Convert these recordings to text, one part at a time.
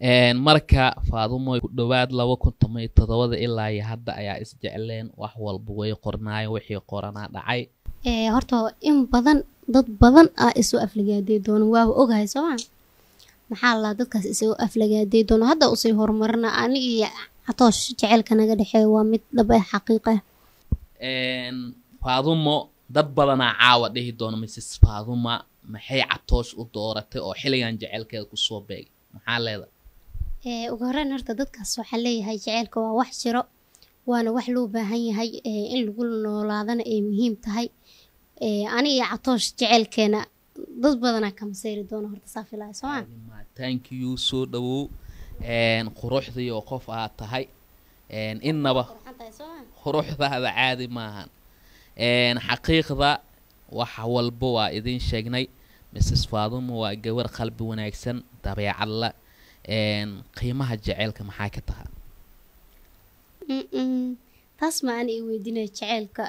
marka Faadumo ku dhawaad 2017 ilaa iyo hadda ayaa isjecleen wax walba way qornaayeen wixii qorana dhacay horta in badan dad badan isu aflagaaday doon waa ogahay soo maxaa la dadkaas isu aflagaaday doon hadda u sii horumarna aniga Atoosh jaceelka naga dhaxay waa mid dhab ah xaqiiqo Faadumo dad badan caawa dhihi doona Mrs Faadumo maxay Atoosh u dooratay oo xiligan jaceelkeeda ku soo beegay maxaa leedahay ugu horreyn horta dadkaas waxa leeyahay jaceelka waa wax jiro waana wax loo baahan yahay in lagu noolaadana ay muhiim tahay aniga Atoosh jaceelkeena dad badan ka maseeri doona horta saafilaa soo thank you so dhawow quruxdii oo qof aad tahay innaba quruxdaada caadi maahan xaqiiqda wax walba waa idin sheegnay Mrs Faadumo waa gabar qalbi wanaagsan dabeecad la qiimaha jaceelka maxay ka tahay taas ma aan weydiinay jaceelka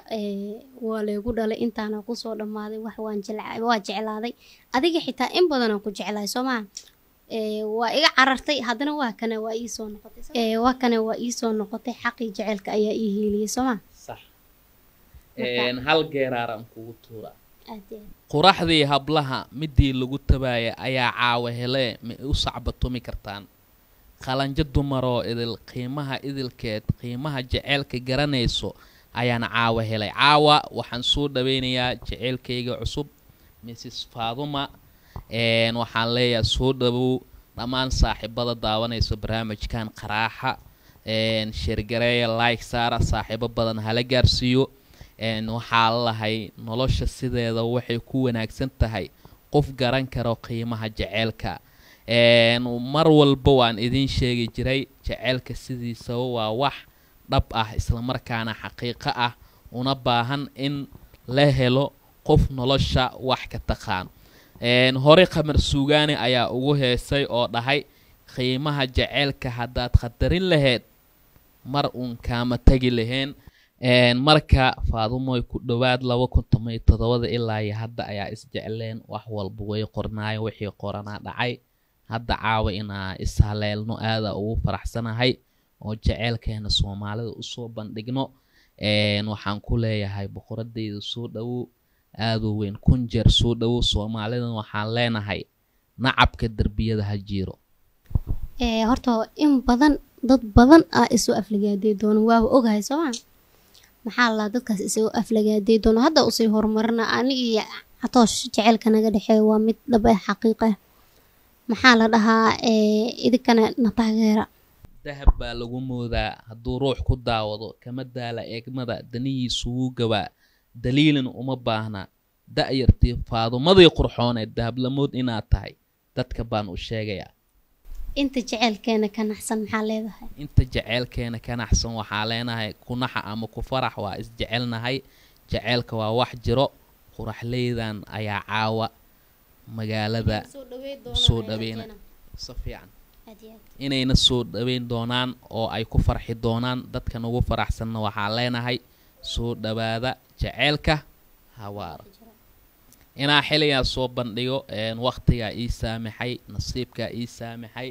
waa leegu dhalay intaana ku soo dhamaaday wax waan jeclaaday adiga xitaa in badan aan ku jeclaay Soomaa waa iga carartay haddana waa kana waa ii soo noqotay xaqi jaceelka ayaa ii hiiliyay Soomaa صح hal geeraaran kugu tuura quraxdii hablaha midii lagu tabaaya ayaa caawa hele ma u sacbatumi kartaan qalanjo dumaro idil qiimaha idilkeed qiimaha jaceelka garanayso ayaan caawa helay caawa waxaan soo dhaweynayaa jaceelkayga cusub Mrs Faadumo waxaan leeyahay soo dhawow dhamaan saaxiibada daawanayso barnaamijkan qaraaxa shirgareeya like saara saaxiibo badan hala gaarsiiyo waxaa lahay nolosha sideeda waxay ku wanaagsan tahay qof garan karo qiimaha jaceelka mar walba waan idin sheegi jiray jaceelka sidiisa waa wax dhab ah isla markaana xaqiiqo ah una baahan in la helo qof nolosha wax ka taqaan hore qamar suugaani ayaa ugu heesay oo dhahay qiimaha jaceelka haddaad khadarin lahayd mar uun kaama tagi lahayn marka Faadumo ku dhawaad 2017 ilaa iyo hadda ayaa isjecleen wax walba way qornaayeen wixii qorana dhacay hadda caawa inaa ishaleelno aada ugu faraxsanahay oo jaceelkeena Soomaalida u soo bandhigno waxaan ku leeyahay boqoradeyda soo dhawow aad u weyn kun jeer soo dhawow Soomaalida waxaan leenahay nacabka darbiyada ha jiro horta in badan dad badan isu aflagaaday doon waa ogahay Soomaa maxaa la dadkaas isu aflagaaday doon hadda u sii horumarna aniga Atoosh jaceelka naga dhaxay waa mid dhab ah xaqiiqo maxaa la dhahaa idinkana na taageera dahab baa lagu moodaa hadduu ruux ku daawado kama daala eegmada danihiisu wuu gabaa daliilin uma baahna da'yartii Faadumadii qurxooneed dahablamood inaad tahay dadka baan u sheegayaa inta jaceelkeena ka naxsan maxaa leedahay inta jaceelkeena ka naxsan waxaa leenahay kunaxa ama ku farax waa isjecelnahay jaceelka waa wax jiro quraxleydan ayaa caawa magaalada soo dhaweena safiican inayna soo dhaweyn doonaan oo ay ku farxi doonaan dadka ugu faraxsanna waxaa leenahay soo dhawaada jaceelka hawaara inaa xiligaa soo bandhigo waqtiga ii saamaxay nasiibka ii saamaxay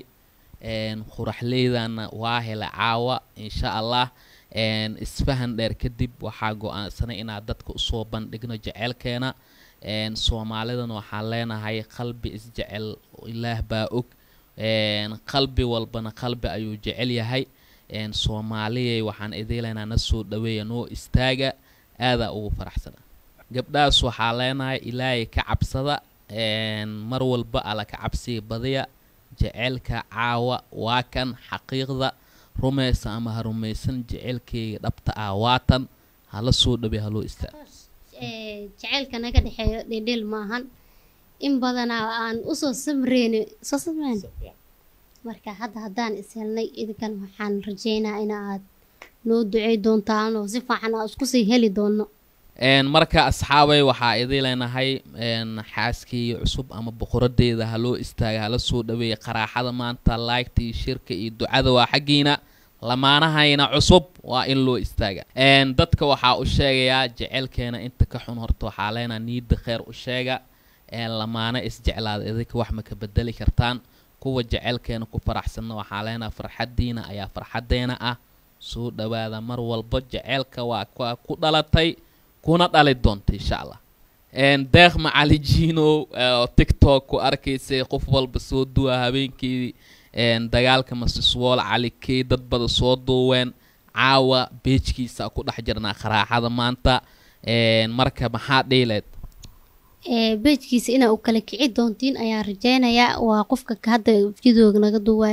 quraxleydana waa hela caawa insha Allah isfahan dheer kadib waxaa go'aansanay inaad dadka u soo bandhigno jaceelkeena Soomaalidana waxaan leenahay qalbi isjecel ilaah baa og qalbi walbana qalbi ayuu jecel yahay Soomaaliyay waxaan idiileynaa na soo dhaweeyo noo istaaga aada ugu faraxsana gabdhaas waxaa leenahay ilaahay ka cabsada mar walba ala ka cabsiga badiya jaceelka caawa waa kan xaqiiqda rumaysa ama ha rumaysan jaceelkayga dhabta ah waatan hala soo dhawe haloo istaaga jaceelka naga dhaxeeyo dhedhel maahan in badan aan u soo samreyn marka haddaan is helnay idinkan waxaan rajeynaa in aad noo ducey doontaan oo si fiican aan isku sii heli doono marka asxaabay waxaa idin leenahay xaaskii cusub ama boqoradeeda haloo istaaga hala soo dhaweeyo qaraaxada maanta like shirka iyo ducada waa xaqiina lamaanahayna cusub waa in loo istaaga dadka waxaa u sheegayaa jaceelkeena inta ka xun horta waxaa leenahay niida khayr u sheega lamaana isjeclaada idinka wax ma ka bedeli kartaan kuwa jecelkeena ku faraxsanna waxaa leenaha farxaddiina ayaa farxaddeena ah soo dhawaada mar walba jecelka waa ku dhalatay kuna dhali doonta insha allah deeq macali jiino tiktok ku arkaysay qof walba soo duwa habeenkii dagaalka masiswool cali key dad bada soo duween caawa beejkiisa ku dhex jirnaa qaraaxada maanta marka maxaa dheeleed beejkiisa inaa u kala kici doontiin ayaan rajaynayaa waa qofka hadda videoga naga duwaya